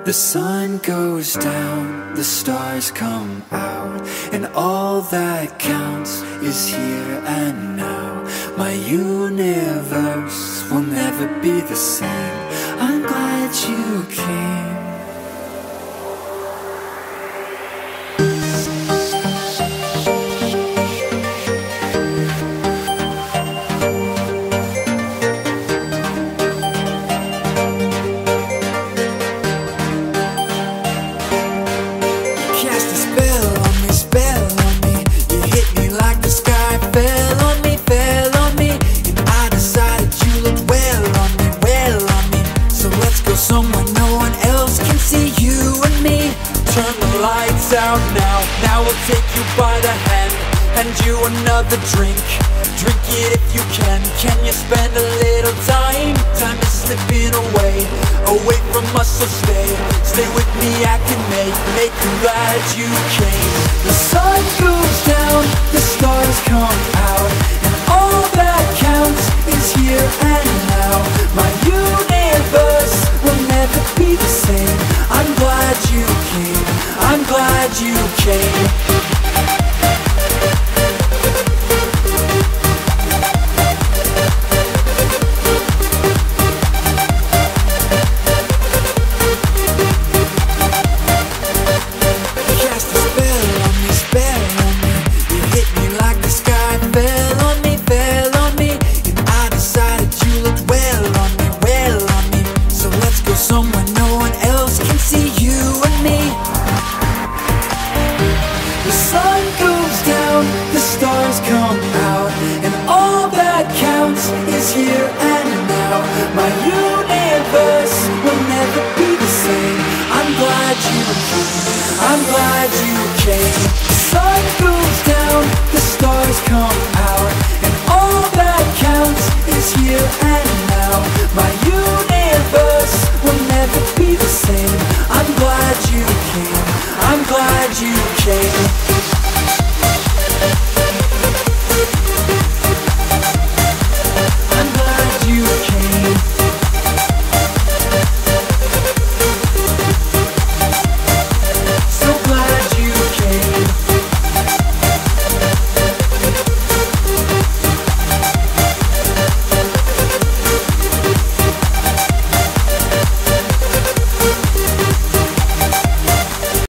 The sun goes down, the stars come out, and all that counts is here and now. My universe will never be the same. I'm glad you came. Out now we'll take you by the hand, hand you another drink. Drink it if you can. Can you spend a little time? Time is slipping away, away from us, so stay with me. I can make you glad you came. The sun goes down, the stars come out, and all that counts is here and now. My universe will never be the same. I'm glad you came. I'm glad you came. Cast a spell on me, spell on me. You hit me like the sky fell on me, fell on me. And I decided you looked well on me, well on me. So let's go somewhere no one else can see you and me.